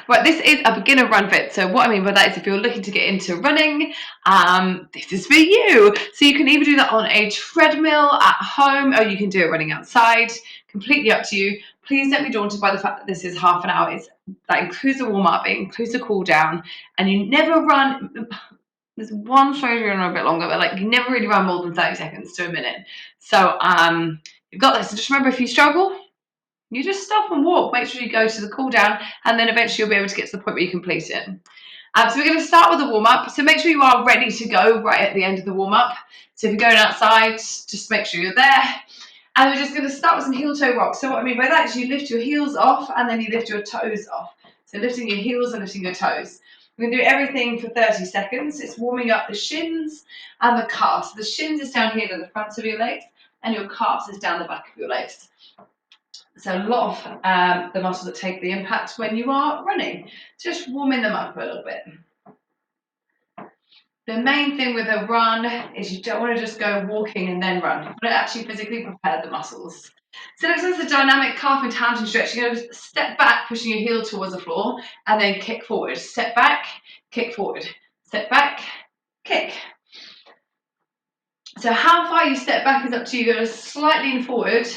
Right, this is a beginner run fit. So what I mean by that is if you're looking to get into running, this is for you. So you can either do that on a treadmill at home or you can do it running outside, completely up to you. Please don't be daunted by the fact that this is half an hour. That includes a warm up, it includes a cool down, and you never run. There's one strategy you run a bit longer, but like you never really run more than 30 seconds to a minute. So you've got this. So just remember, if you struggle, you just stop and walk. Make sure you go to the cool down, and then eventually you'll be able to get to the point where you complete it. So we're going to start with a warm up. So make sure you are ready to go right at the end of the warm up. So if you're going outside, just make sure you're there. And we're just going to start with some heel toe rocks. So what I mean by that is you lift your heels off and then you lift your toes off. So lifting your heels and lifting your toes. We're going to do everything for 30 seconds. It's warming up the shins and the calves. So the shins is down here to the front of your legs, and your calves is down the back of your legs. So a lot of the muscles that take the impact when you are running, just warming them up a little bit. The main thing with a run is you don't want to just go walking and then run. You want to actually physically prepare the muscles. So next is the dynamic calf and hamstring stretch. You're going to step back, pushing your heel towards the floor, and then kick forward. Step back, kick forward. Step back, kick. So how far you step back is up to you. You're going to slightly lean forward.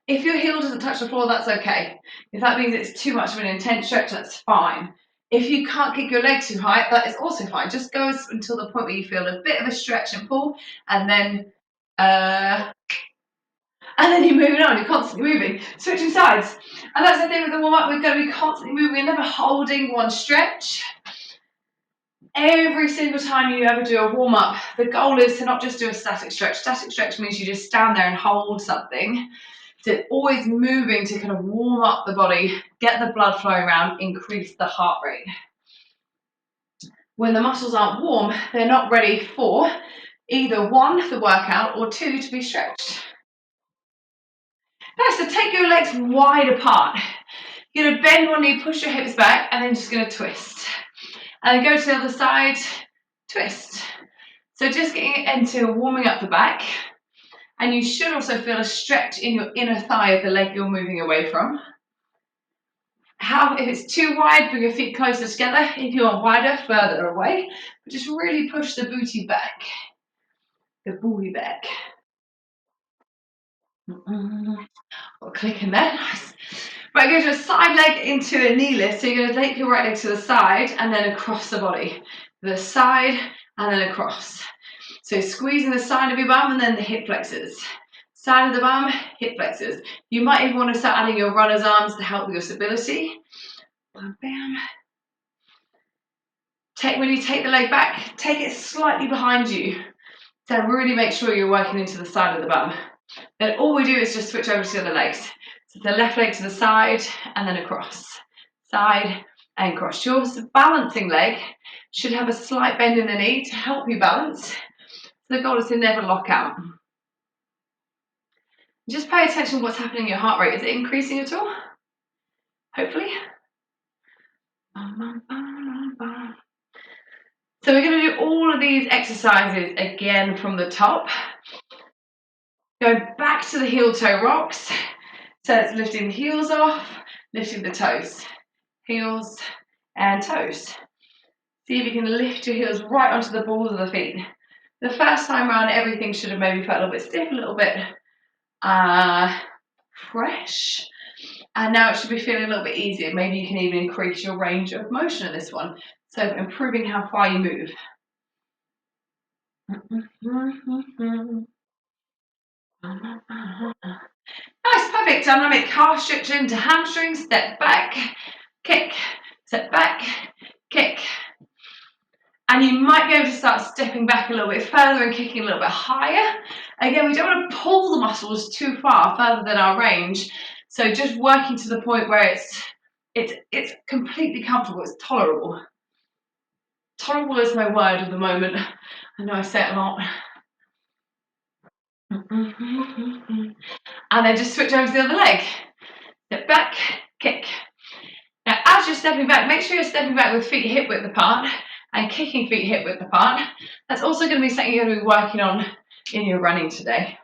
If your heel doesn't touch the floor, that's okay. If that means it's too much of an intense stretch, that's fine. If you can't kick your leg too high, that is also fine. Just go until the point where you feel a bit of a stretch and pull, and then you're moving on. You're constantly moving, switching sides. And that's the thing with the warm-up. We're going to be constantly moving. We're never holding one stretch. Every single time you ever do a warm-up, the goal is to not just do a static stretch. Static stretch means you just stand there and hold something. So always moving to kind of warm up the body, get the blood flowing around, increase the heart rate. When the muscles aren't warm, they're not ready for either one, the workout, or two, to be stretched. Nice, so take your legs wide apart. You're going to bend one knee, push your hips back, and then just going to twist. And then go to the other side, twist. So just getting into warming up the back. And you should also feel a stretch in your inner thigh of the leg you're moving away from. If it's too wide, bring your feet closer together. If you want wider, further away. But just really push the booty back. The booty back. Or click in there, nice. Right, go to a side leg into a knee lift. So you're going to take your right leg to the side and then across the body. The side and then across. So squeezing the side of your bum and then the hip flexors. Side of the bum, hip flexors. You might even want to start adding your runner's arms to help with your stability. Bam, bam. When you take the leg back, take it slightly behind you. So really make sure you're working into the side of the bum. Then all we do is just switch over to the other legs. So the left leg to the side and then across. Side and across. Your balancing leg should have a slight bend in the knee to help you balance. So the goal is to never lock out. Just pay attention to what's happening in your heart rate. Is it increasing at all? Hopefully. So we're going to do all of these exercises again from the top. Go back to the heel toe rocks. So it's lifting the heels off, lifting the toes. Heels and toes. See if you can lift your heels right onto the balls of the feet. The first time around, everything should have maybe felt a little bit stiff, a little bit fresh. And now it should be feeling a little bit easier. Maybe you can even increase your range of motion in this one. So improving how far you move. Nice, perfect. Dynamic calf stretch into hamstrings. Step back, kick. Step back, kick. And you might be able to start stepping back a little bit further and kicking a little bit higher. Again, we don't want to pull the muscles too far further than our range. So just working to the point where it's completely comfortable, it's tolerable. Tolerable is my word of the moment. I know I say it a lot. And then just switch over to the other leg. Step back, kick. Now, as you're stepping back, make sure you're stepping back with feet hip width apart and kicking feet hip width apart. That's also going to be something you're going to be working on in your running today.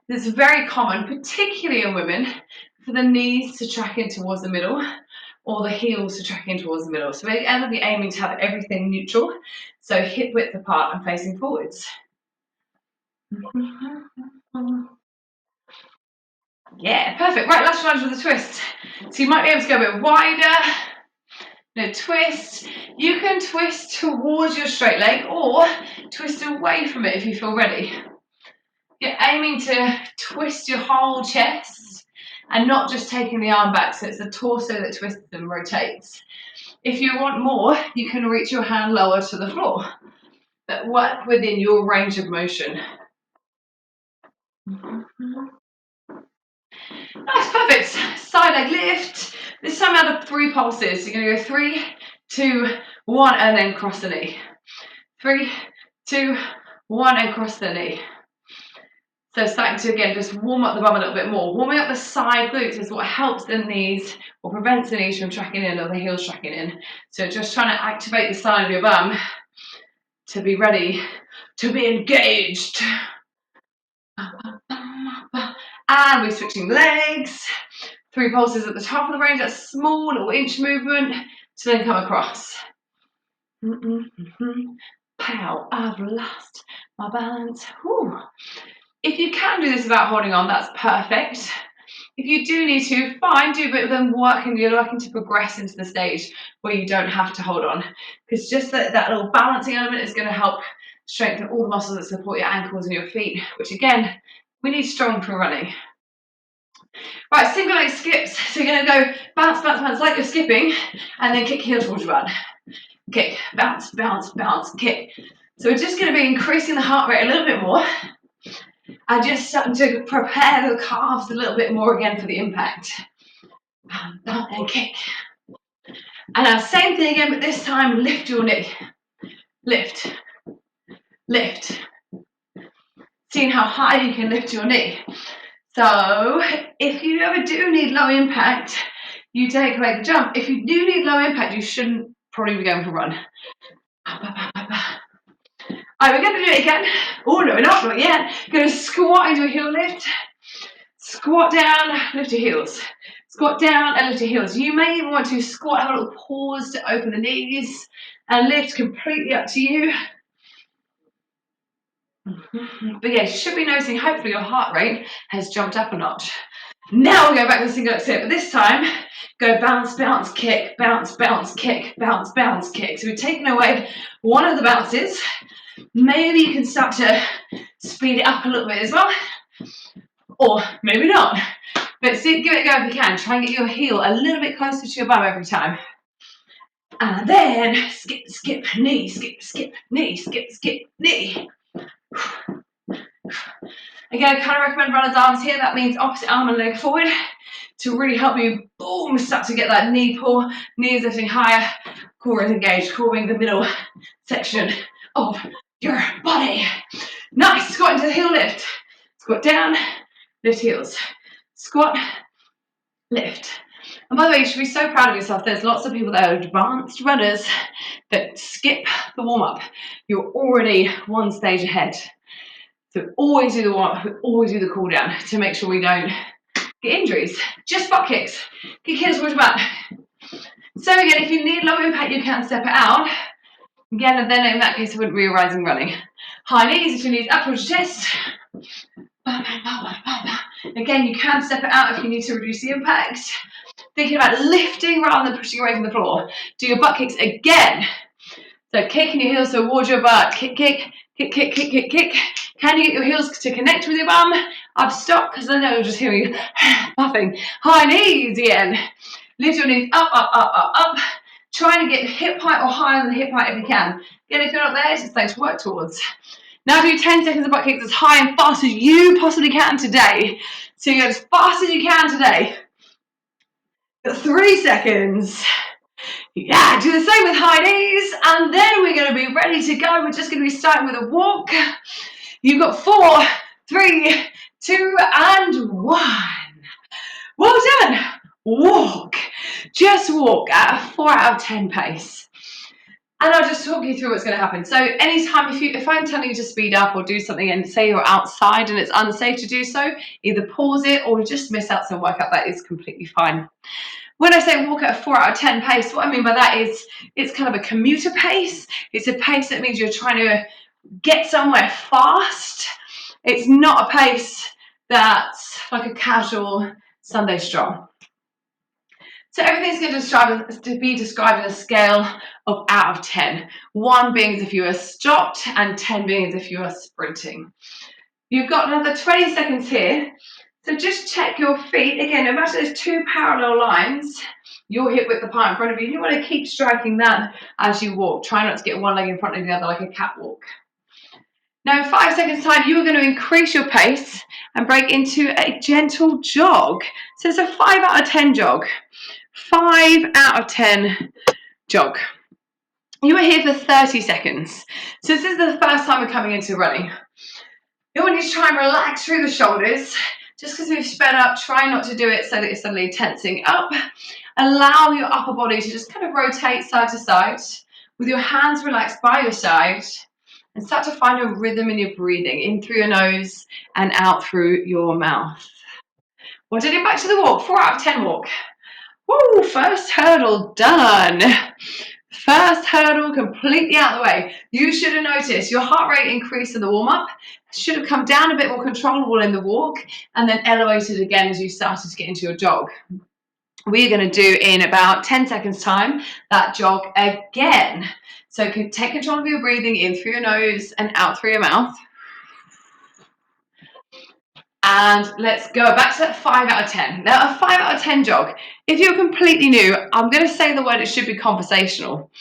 This is very common, particularly in women, for the knees to track in towards the middle, or the heels are tracking towards the middle. So we're going to be aiming to have everything neutral, so hip width apart and facing forwards. Yeah, perfect. Right, last lunge with a twist. So you might be able to go a bit wider. No, twist. You can twist towards your straight leg or twist away from it if you feel ready. You're aiming to twist your whole chest and not just taking the arm back, so it's the torso that twists and rotates. If you want more, you can reach your hand lower to the floor, but work within your range of motion. Nice, perfect. Side leg lift. This time out of 3 pulses. You're going to go 3, 2, 1, and then cross the knee. 3, 2, 1, and cross the knee. So starting to, again, just warm up the bum a little bit more. Warming up the side glutes is what helps the knees or prevents the knees from tracking in or the heels tracking in. So just trying to activate the side of your bum to be ready, to be engaged. And we're switching legs. 3 pulses at the top of the range, that small little inch movement to then come across. Pow, I've lost my balance. Whew. If you can do this without holding on, that's perfect. If you do need to, fine, do, but then you're working to progress into the stage where you don't have to hold on. Because just that little balancing element is going to help strengthen all the muscles that support your ankles and your feet, which again, we need strong for running. Right, single leg skips. So you're going to go bounce, bounce, bounce like you're skipping, and then kick heel towards your run. Kick, bounce, bounce, bounce, kick. So we're just going to be increasing the heart rate a little bit more and just starting to prepare the calves a little bit more again for the impact. And kick. And now same thing again, but this time lift your knee. Lift, lift. Seeing how high you can lift your knee. So if you ever do need low impact, you take away the jump. If you do need low impact, you shouldn't probably be going for a run. Alright, we're going to do it again. Oh, no, we're not yet. Going to squat into a heel lift. Squat down, lift your heels. Squat down and lift your heels. You may even want to squat, have a little pause to open the knees and lift, completely up to you. But yeah, you should be noticing, hopefully your heart rate has jumped up a notch. Now we'll go back to the single leg sit, but this time, go bounce, bounce, kick, bounce, bounce, kick, bounce, bounce, kick. So we're taking away one of the bounces. Maybe you can start to speed it up a little bit as well, or maybe not. But give it a go if you can. Try and get your heel a little bit closer to your bum every time. And then skip, skip, knee, skip, skip, knee, skip, skip, knee. Again, I kind of recommend runner's arms here. That means opposite arm and leg forward to really help you, boom, start to get that knee pull. Knees lifting higher, core is engaged, core being the middle section of your body. Nice, squat into the heel lift. Squat down, lift heels. Squat, lift. And by the way, you should be so proud of yourself. There's lots of people that are advanced runners that skip the warm-up. You're already one stage ahead. So always do the warm-up, always do the cool down to make sure we don't get injuries. Just butt kicks. Kick heels towards your butt. So again, if you need low impact, you can step it out. Again, and then in that case, it wouldn't be a rising running. High knees, if you need up towards your chest. Again, you can step it out if you need to reduce the impact. Thinking about lifting rather than pushing away from the floor. Do your butt kicks again. So kicking your heels towards your butt. Kick, kick, kick, kick, kick, kick, kick. Can you get your heels to connect with your bum? I've stopped because I know you're just hearing you puffing. High knees again. Lift your knees up, up, up, up, up. Trying to get hip height or higher than hip height if you can. Again, if you're not there, it's just something to work towards. Now do 10 seconds of butt kicks as high and fast as you possibly can today. So you go as fast as you can today. 3 seconds. Yeah, do the same with high knees, and then we're going to be ready to go. We're just going to be starting with a walk. You've got 4, 3, 2, and 1. Well done. Walk. Just walk at a 4 out of 10 pace. And I'll just talk you through what's going to happen. So anytime if I'm telling you to speed up or do something and say you're outside and it's unsafe to do so, either pause it or just miss out some workout. That is completely fine. When I say walk at a 4 out of 10 pace, what I mean by that is it's kind of a commuter pace. It's a pace that means you're trying to get somewhere fast. It's not a pace that's like a casual Sunday stroll. So everything's going to be described in a scale of out of 10. 1 being as if you were stopped and 10 being as if you were sprinting. You've got another 20 seconds here. So just check your feet. Again, imagine there's 2 parallel lines. Your hip width apart in front of you. You want to keep striking that as you walk. Try not to get one leg in front of the other like a catwalk. Now in 5 seconds time, you are going to increase your pace and break into a gentle jog. So it's a 5 out of 10 jog. 5 out of 10 jog. You are here for 30 seconds. So this is the first time we're coming into running. You want you to try and relax through the shoulders. Just because we've sped up, try not to do it so that you're suddenly tensing up. Allow your upper body to just kind of rotate side to side with your hands relaxed by your side and start to find a rhythm in your breathing, in through your nose and out through your mouth. Well, getting back to the walk, 4 out of 10 walk. Woo, first hurdle done. First hurdle completely out of the way. You should have noticed your heart rate increased in the warm-up, should have come down a bit more controllable in the walk, and then elevated again as you started to get into your jog. We're going to do in about 10 seconds time that jog again. So take control of your breathing in through your nose and out through your mouth. And let's go back to that 5 out of 10. Now, a 5 out of 10 jog. If you're completely new, I'm going to say the word, it should be conversational.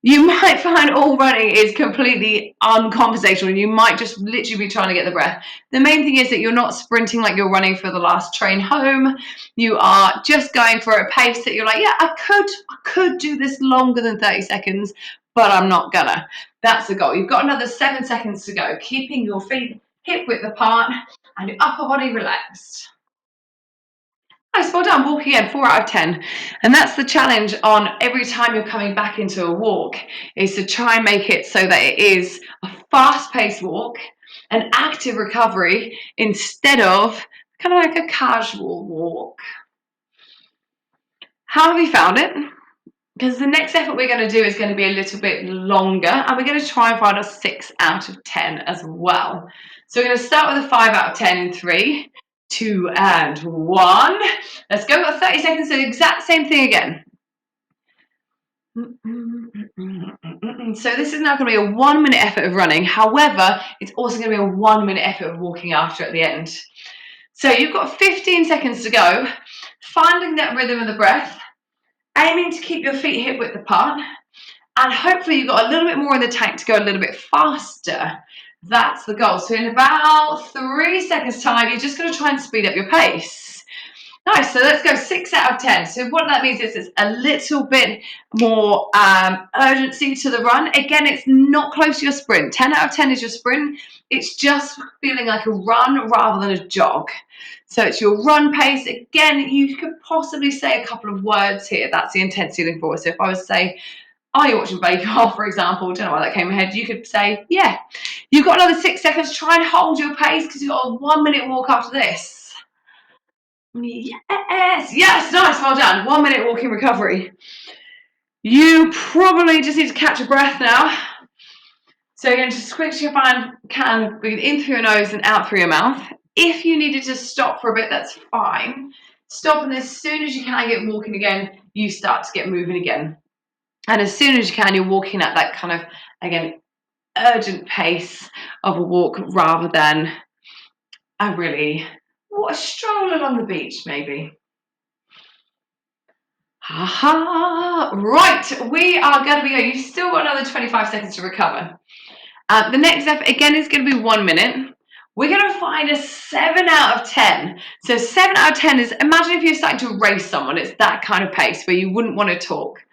You might find all running is completely unconversational. You might just literally be trying to get the breath. The main thing is that you're not sprinting like you're running for the last train home. You are just going for a pace that you're like, yeah, I could do this longer than 30 seconds, but I'm not gonna. That's the goal. You've got another 7 seconds to go, keeping your feet hip width apart and your upper body relaxed. Nice, well done. Walk again, 4 out of 10. And that's the challenge on every time you're coming back into a walk, is to try and make it so that it is a fast-paced walk, an active recovery, instead of kind of like a casual walk. How have you found it? Because the next effort we're going to do is going to be a little bit longer, and we're going to try and find a 6 out of 10 as well. So we're going to start with a 5 out of 10 in 3, 2, and 1. Let's go. We've got 30 seconds, so the exact same thing again. So this is now going to be a 1 minute effort of running. However, it's also going to be a 1 minute effort of walking after at the end. So you've got 15 seconds to go, finding that rhythm of the breath, aiming to keep your feet hip width apart, and hopefully you've got a little bit more in the tank to go a little bit faster. That's the goal. So in about 3 seconds time, you're just going to try and speed up your pace. Nice, so let's go 6 out of 10. So what that means is it's a little bit more urgency to the run. Again, it's not close to your sprint. 10 out of 10 is your sprint. It's just feeling like a run rather than a jog. So it's your run pace. Again, you could possibly say a couple of words here. That's the intensity you're looking for. So if I was to say, are you watching Bake Off, for example? Don't know why that came in my head. You could say, yeah. You've got another 6 seconds. Try and hold your pace because you've got a 1 minute walk after this. Yes, nice, well done. 1 minute walking recovery. You probably just need to catch a breath now. So you're going to squeeze your can breathe in through your nose and out through your mouth. If you needed to stop for a bit, that's fine. Stop, and as soon as you can get walking again, you start to get moving again. And as soon as you can, you're walking at that kind of, again, urgent pace of a walk rather than a stroll along the beach, maybe. Right, we are going to be going. You've still got another 25 seconds to recover. The next step, again, is going to be 1 minute. We're going to find a 7 out of 10. So 7 out of 10 is, imagine if you're starting to race someone, it's that kind of pace where you wouldn't want to talk.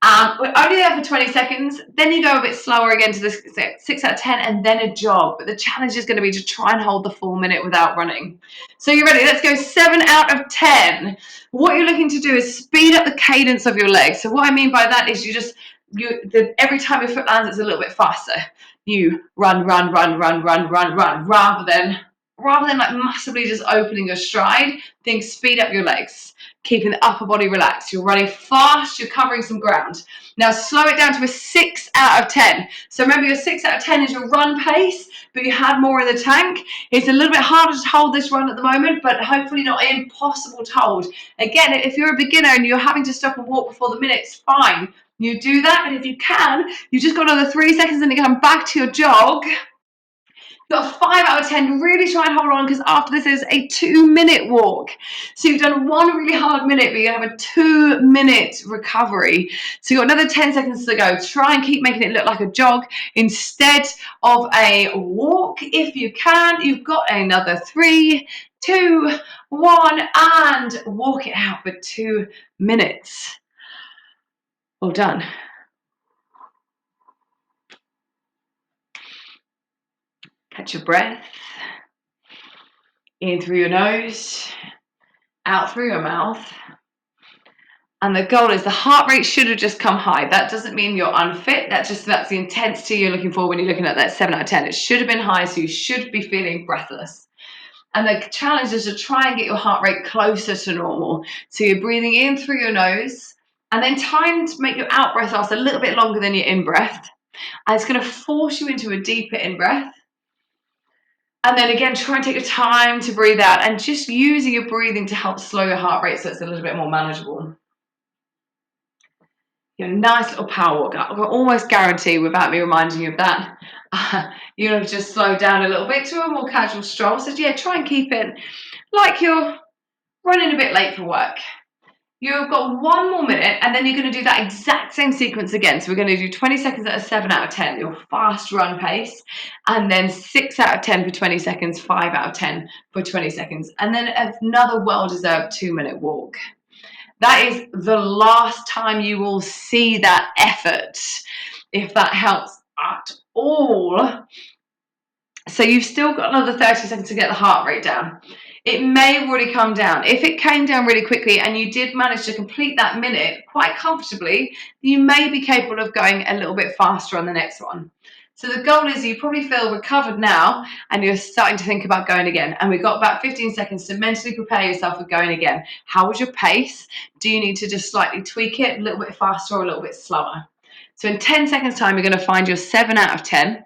We're only there for 20 seconds. Then you go a bit slower again to the 6 out of 10 and then a jog. But the challenge is going to be to try and hold the full minute without running. So you're ready. Let's go 7 out of 10. What you're looking to do is speed up the cadence of your legs. So what I mean by that is you just every time your foot lands, it's a little bit faster. You run, run, run, run, run, run, run, rather than like massively just opening your stride. Think speed up your legs, keeping the upper body relaxed. You're running fast, you're covering some ground. Now slow it down to a 6 out of 10. So remember, your 6 out of 10 is your run pace, but you had more in the tank. It's a little bit harder to hold this run at the moment, but hopefully not impossible to hold. Again, if you're a beginner and you're having to stop and walk before the minute's fine. You do that, and if you can, you just got another 3 seconds and you come back to your jog. Got a 5 out of 10. Really try and hold on, because after this is a 2-minute walk. So you've done one really hard minute, but you're going to have a 2-minute recovery. So you've got another 10 seconds to go. Try and keep making it look like a jog instead of a walk. If you can, you've got another 3, 2, 1, and walk it out for 2 minutes. Well done. Catch your breath. In through your nose, out through your mouth. And the goal is the heart rate should have just come high. That doesn't mean you're unfit. That's the intensity you're looking for when you're looking at that 7 out of 10. It should have been high, so you should be feeling breathless. And the challenge is to try and get your heart rate closer to normal. So you're breathing in through your nose, and then time to make your out breath last a little bit longer than your in breath. And it's going to force you into a deeper in breath. And then again, try and take your time to breathe out, and just using your breathing to help slow your heart rate so it's a little bit more manageable. Your nice little power walk. I can almost guarantee, without me reminding you of that, you'll have just slowed down a little bit to a more casual stroll. So yeah, try and keep it like you're running a bit late for work. You've got 1 more minute, and then you're going to do that exact same sequence again. So we're going to do 20 seconds at a 7 out of 10, your fast run pace, and then 6 out of 10 for 20 seconds, 5 out of 10 for 20 seconds, and then another well-deserved 2-minute walk. That is the last time you will see that effort, if that helps at all. So you've still got another 30 seconds to get the heart rate down. It may have already come down. If it came down really quickly and you did manage to complete that minute quite comfortably, you may be capable of going a little bit faster on the next one. So the goal is you probably feel recovered now and you're starting to think about going again. And we've got about 15 seconds to mentally prepare yourself for going again. How was your pace? Do you need to just slightly tweak it, a little bit faster or a little bit slower? So in 10 seconds time, you're going to find your 7 out of 10.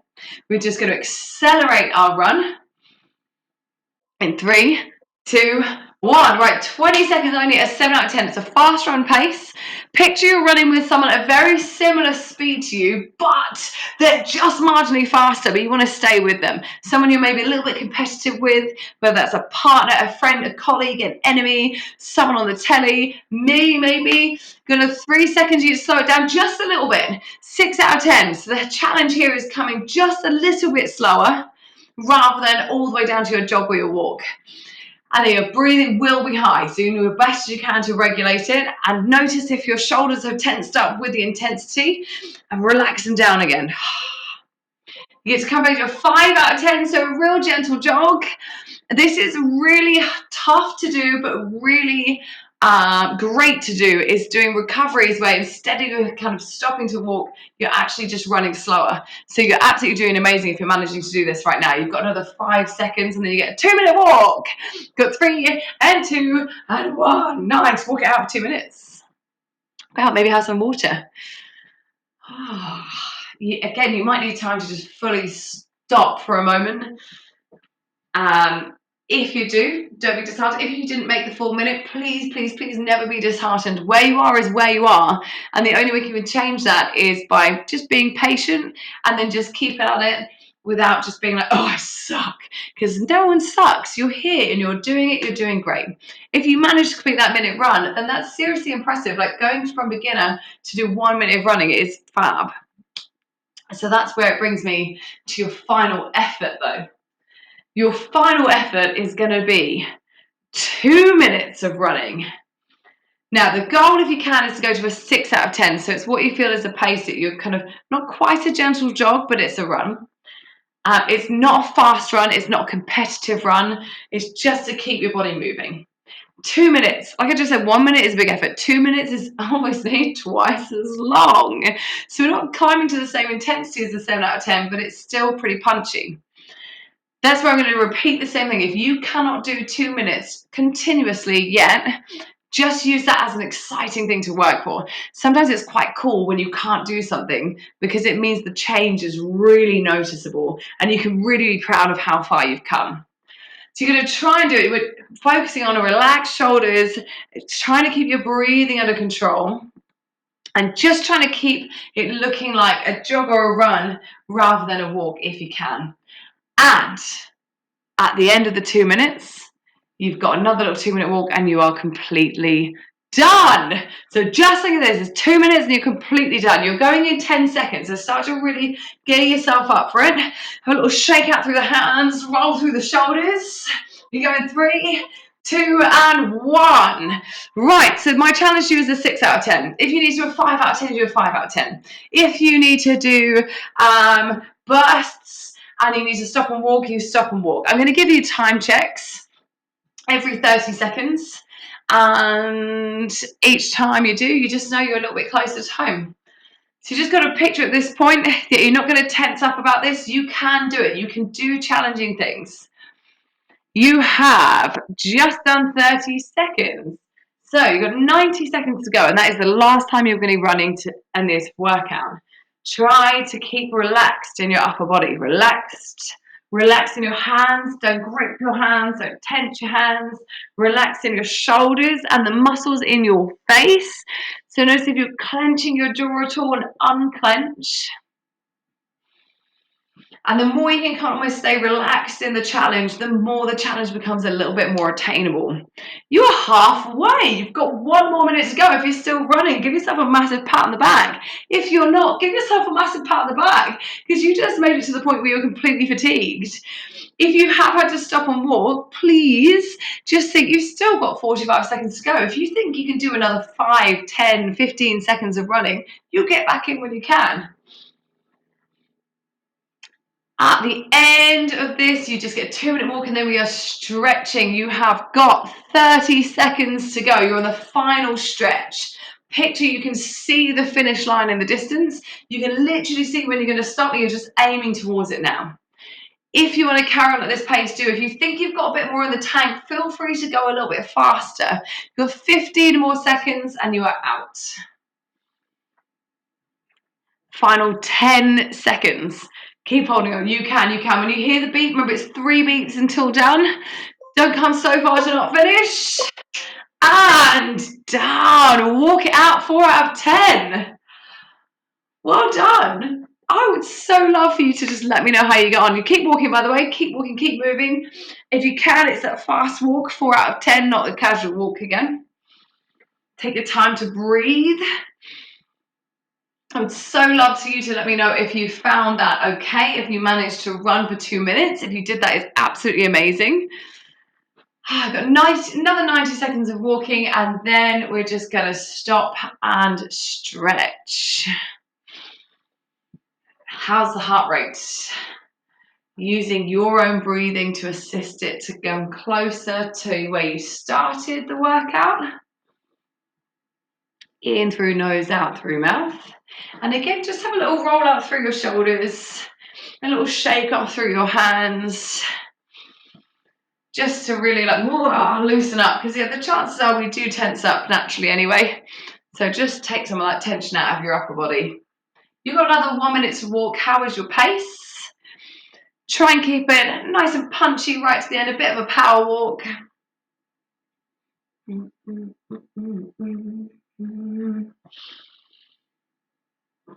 We're just going to accelerate our run in 3, 2, 1. Right, 20 seconds only at a 7 out of 10. It's a fast run pace. Picture you're running with someone at a very similar speed to you, but they're just marginally faster, but you want to stay with them. Someone you're maybe a little bit competitive with, whether that's a partner, a friend, a colleague, an enemy, someone on the telly, me maybe. Gonna 3 seconds, you slow it down just a little bit. 6 out of 10. So the challenge here is coming just a little bit slower, rather than all the way down to your jog or your walk. And then your breathing will be high, so you do the best you can to regulate it, and notice if your shoulders have tensed up with the intensity, and relax them down again. You get to come back to a 5 out of 10, so a real gentle jog. This is really tough to do, but really great to do, is doing recoveries where instead of kind of stopping to walk, you're actually just running slower. So you're absolutely doing amazing if you're managing to do this right now. You've got another 5 seconds and then you get a 2-minute walk. Got 3 and 2 and 1. Nice. Walk it out for 2 minutes. Well, maybe have some water. Again, you might need time to just fully stop for a moment. If you do, don't be disheartened. If you didn't make the full minute, please, please, please never be disheartened. Where you are is where you are. And the only way you can change that is by just being patient and then just keep at it without just being like, oh, I suck. Because no one sucks. You're here and you're doing it. You're doing great. If you manage to complete that minute run, then that's seriously impressive. Like going from beginner to do 1 minute of running is fab. So that's where it brings me to your final effort though. Your final effort is going to be 2 minutes of running. Now, the goal, if you can, is to go to a 6 out of 10. So it's what you feel is a pace that you're kind of not quite a gentle jog, but it's a run. It's not a fast run. It's not a competitive run. It's just to keep your body moving. 2 minutes. Like I just said, 1 minute is a big effort. 2 minutes is obviously twice as long. So we're not climbing to the same intensity as the 7 out of 10, but it's still pretty punchy. That's where I'm going to repeat the same thing. If you cannot do 2 minutes continuously yet, just use that as an exciting thing to work for. Sometimes it's quite cool when you can't do something because it means the change is really noticeable and you can really be proud of how far you've come. So you're going to try and do it. We're focusing on relaxed shoulders, trying to keep your breathing under control, and just trying to keep it looking like a jog or a run rather than a walk if you can. And at the end of the 2 minutes, you've got another little 2 minute walk and you are completely done. So just like this, it's 2 minutes and you're completely done. You're going in 10 seconds. So start to really get yourself up for it. Have a little shake out through the hands, roll through the shoulders. You're going 3, 2, and 1. Right, so my challenge to you is a 6 out of 10. If you need to do a 5 out of 10, do a 5 out of 10. If you need to do bursts and you need to stop and walk, you stop and walk. I'm going to give you time checks every 30 seconds. And each time you do, you just know you're a little bit closer to home. So you just got to picture at this point that you're not going to tense up about this. You can do it. You can do challenging things. You have just done 30 seconds. So you've got 90 seconds to go, and that is the last time you're going to be running in this workout. Try to keep relaxed in your upper body. Relax in your hands. Don't grip your hands. Don't tense your hands. Relax in your shoulders and the muscles in your face. So notice if you're clenching your jaw at all and unclench. And the more you can kind of stay relaxed in the challenge, the more the challenge becomes a little bit more attainable. You're halfway. You've got 1 more minute to go. If you're still running, give yourself a massive pat on the back. If you're not, give yourself a massive pat on the back because you just made it to the point where you're completely fatigued. If you have had to stop and walk, please just think you've still got 45 seconds to go. If you think you can do another 5, 10, 15 seconds of running, you'll get back in when you can. At the end of this, you just get a 2 minute walk and then we are stretching. You have got 30 seconds to go. You're on the final stretch. Picture you can see the finish line in the distance. You can literally see when you're going to stop. You're just aiming towards it now. If you want to carry on at this pace, do. If you think you've got a bit more in the tank, feel free to go a little bit faster. You've got 15 more seconds and you are out. Final 10 seconds. Keep holding on. You can. When you hear the beep, remember it's 3 beats until done. Don't come so far to not finish. And down. Walk it out. 4 out of 10. Well done. I would so love for you to just let me know how you get on. You keep walking, by the way. Keep walking, keep moving. If you can, it's that fast walk. 4 out of 10, not the casual walk again. Take your time to breathe. I would so love for you to let me know if you found that okay, if you managed to run for 2 minutes. If you did that, it's absolutely amazing. I've got another 90 seconds of walking and then we're just going to stop and stretch. How's the heart rate? Using your own breathing to assist it to go closer to where you started the workout. In through nose, out through mouth. And again, just have a little roll out through your shoulders, a little shake off through your hands, just to really loosen up, because the chances are we do tense up naturally anyway. So just take some of that tension out of your upper body. You've got another 1 minute to walk. How is your pace? Try and keep it nice and punchy right to the end, a bit of a power walk.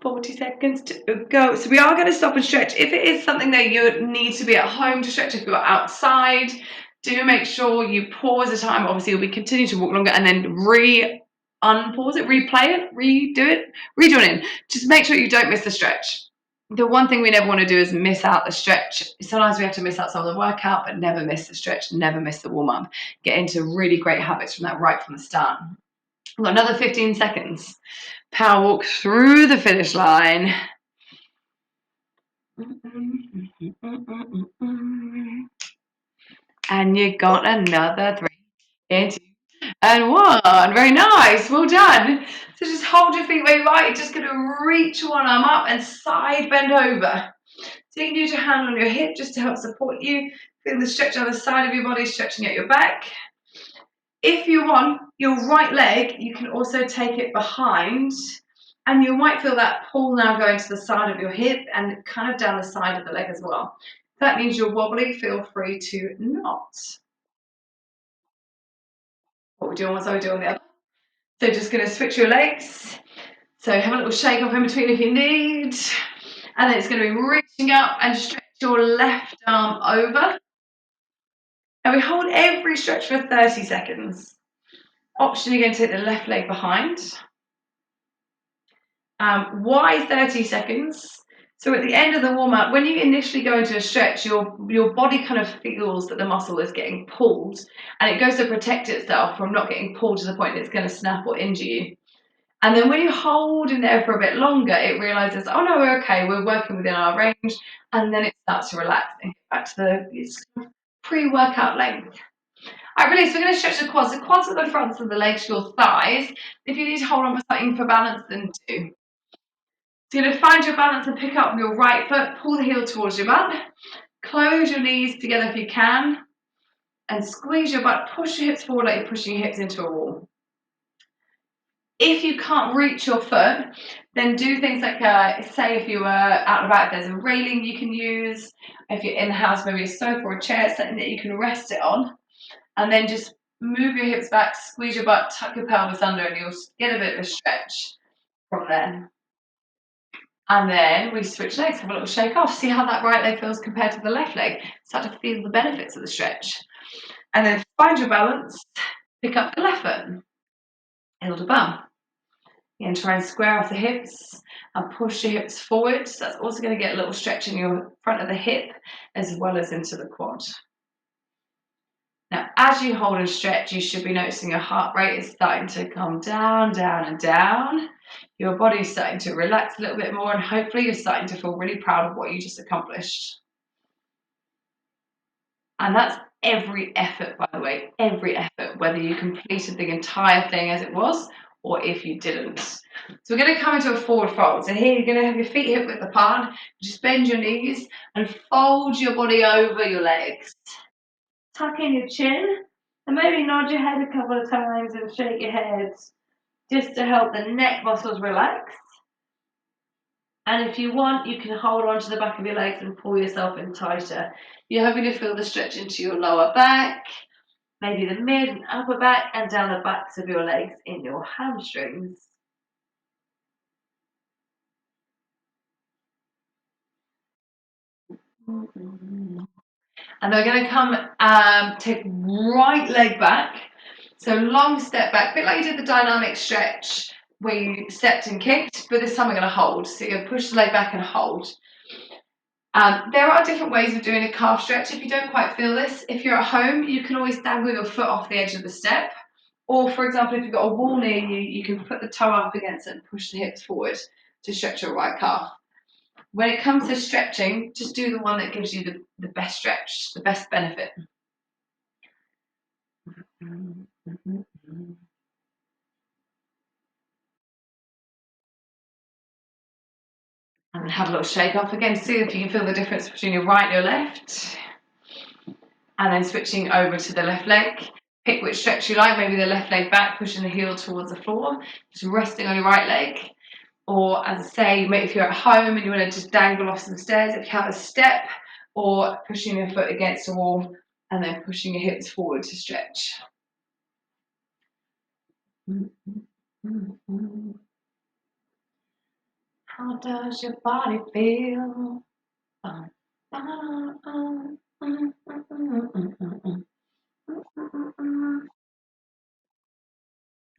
40 seconds to go. So we are going to stop and stretch. If it is something that you need to be at home to stretch, if you're outside, do make sure you pause the time. Obviously, you'll be continue to walk longer and then unpause it, replay it, rejoin in. Just make sure you don't miss the stretch. The one thing we never want to do is miss out the stretch. Sometimes we have to miss out some of the workout, but never miss the stretch, never miss the warm up. Get into really great habits from that right from the start. We've got another 15 seconds. Power walk through the finish line. And you got another 3, Into and one. Very nice. Well done. So just hold your feet where you are. You're just going to reach one arm up and side bend over. So you can use your hand on your hip just to help support you. Feel the stretch on the side of your body, stretching at your back. If you want your right leg, you can also take it behind, and you might feel that pull now going to the side of your hip and kind of down the side of the leg as well. If that means you're wobbly, feel free to not. What we're doing was I would do on the other. So just going to switch your legs. So have a little shake off in between if you need. And then it's going to be reaching up and stretch your left arm over. And we hold every stretch for 30 seconds. Option, you're going to take the left leg behind. Why 30 seconds? So at the end of the warm-up, when you initially go into a stretch, your body kind of feels that the muscle is getting pulled, and it goes to protect itself from not getting pulled to the point it's going to snap or injure you. And then when you hold in there for a bit longer, it realizes, oh no, we're okay, we're working within our range, and then it starts to relax and get back to the pre-workout length. All right, really, so we're going to stretch the quads. The quads are the fronts of the legs, your thighs. If you need to hold on for something for balance, then do. So you're going to find your balance and pick up your right foot, pull the heel towards your butt, close your knees together if you can, and squeeze your butt, push your hips forward like you're pushing your hips into a wall. If you can't reach your foot, then do things like, say if you were out and about, there's a railing you can use. If you're in the house, maybe a sofa or a chair, something that you can rest it on. And then just move your hips back, squeeze your butt, tuck your pelvis under, and you'll get a bit of a stretch from there. And then we switch legs, have a little shake off, see how that right leg feels compared to the left leg. Start to feel the benefits of the stretch. And then find your balance, pick up the left foot, heel to bum. And try and square off the hips and push your hips forward. So that's also going to get a little stretch in your front of the hip as well as into the quad. Now, as you hold and stretch, you should be noticing your heart rate is starting to come down, down, and down. Your body's starting to relax a little bit more, and hopefully you're starting to feel really proud of what you just accomplished. And that's every effort, by the way, every effort, whether you completed the entire thing as it was or if you didn't. So we're going to come into a forward fold. So here you're going to have your feet hip width apart, just bend your knees and fold your body over your legs. Tuck in your chin and maybe nod your head a couple of times and shake your head just to help the neck muscles relax. And if you want, you can hold on to the back of your legs and pull yourself in tighter. You're hoping to feel the stretch into your lower back, maybe the mid and upper back, and down the backs of your legs in your hamstrings. And they're going to come, take right leg back. So long step back, a bit like you did the dynamic stretch where you stepped and kicked, but this time we're going to hold. So you're going to push the leg back and hold. There are different ways of doing a calf stretch if you don't quite feel this. If you're at home, you can always dangle your foot off the edge of the step. Or, for example, if you've got a wall near you, you can put the toe up against it and push the hips forward to stretch your right calf. When it comes to stretching, just do the one that gives you the best stretch, the best benefit. And have a little shake off again. See if you can feel the difference between your right and your left. And then switching over to the left leg. Pick which stretch you like, maybe the left leg back, pushing the heel towards the floor, just resting on your right leg. Or as I say, maybe if you're at home and you want to just dangle off some stairs, if you have a step, or pushing your foot against the wall and then pushing your hips forward to stretch. How does your body feel?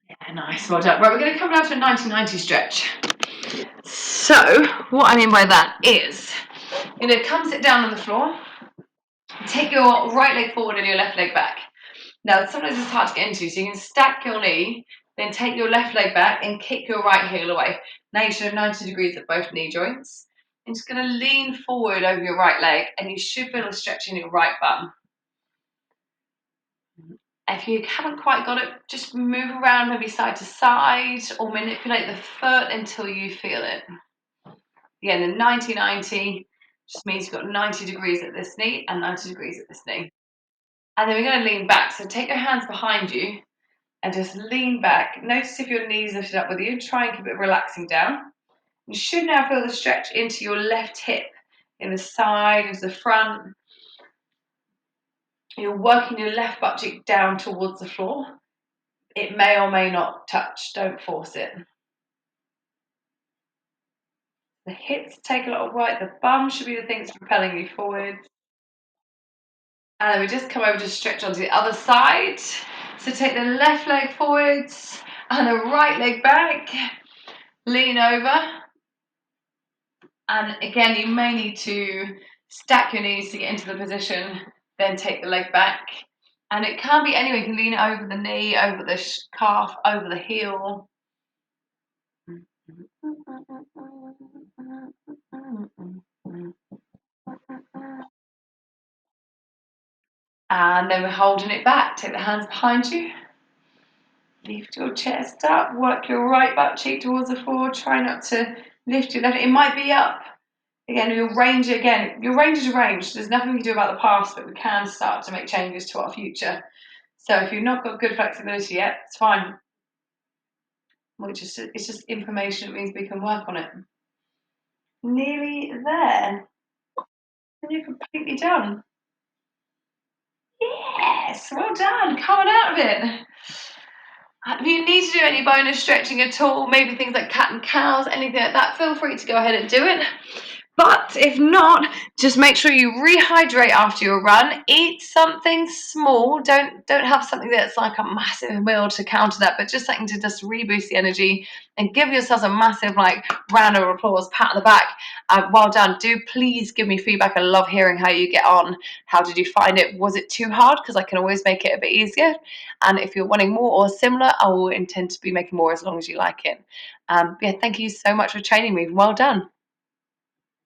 Yeah, nice, well done. Right, we're going to come down to a 90-90 stretch. So, what I mean by that is, you're going to come sit down on the floor, take your right leg forward and your left leg back. Now, sometimes it's hard to get into, so you can stack your knee, then take your left leg back and kick your right heel away. Now you should have 90 degrees at both knee joints. I'm just going to lean forward over your right leg, and you should feel a stretch in your right bum. If you haven't quite got it, just move around maybe side to side or manipulate the foot until you feel it. Again, the 90-90 just means you've got 90 degrees at this knee and 90 degrees at this knee. And then we're going to lean back. So take your hands behind you and just lean back. Notice if your knees lifted up with you. Try and keep it relaxing down. You should now feel the stretch into your left hip, in the side, into the front. You're working your left butt cheek down towards the floor. It may or may not touch. Don't force it. The hips take a lot of weight. The bum should be the thing that's propelling you forward. And then we just come over to stretch onto the other side. So take the left leg forwards and the right leg back. Lean over. And again, you may need to stack your knees to get into the position, then take the leg back. And it can be anywhere. You can lean over the knee, over the calf, over the heel. And then we're holding it back. Take the hands behind you. Lift your chest up. Work your right butt cheek towards the floor. Try not to lift your left. It might be up. Again, your range is a range. There's nothing we can do about the past, but we can start to make changes to our future. So if you've not got good flexibility yet, it's fine. It's just information. It means we can work on it. Nearly there. And you're completely done. Yes, well done. Coming out of it. If you need to do any bonus stretching at all, maybe things like cat and cows, anything like that, feel free to go ahead and do it. But if not, just make sure you rehydrate after your run. Eat something small. Don't have something that's like a massive meal to counter that, but just something to just reboost the energy and give yourselves a massive round of applause, pat on the back. Well done. Do please give me feedback. I love hearing how you get on. How did you find it? Was it too hard? Because I can always make it a bit easier. And if you're wanting more or similar, I will intend to be making more as long as you like it. Yeah, thank you so much for training me. Well done.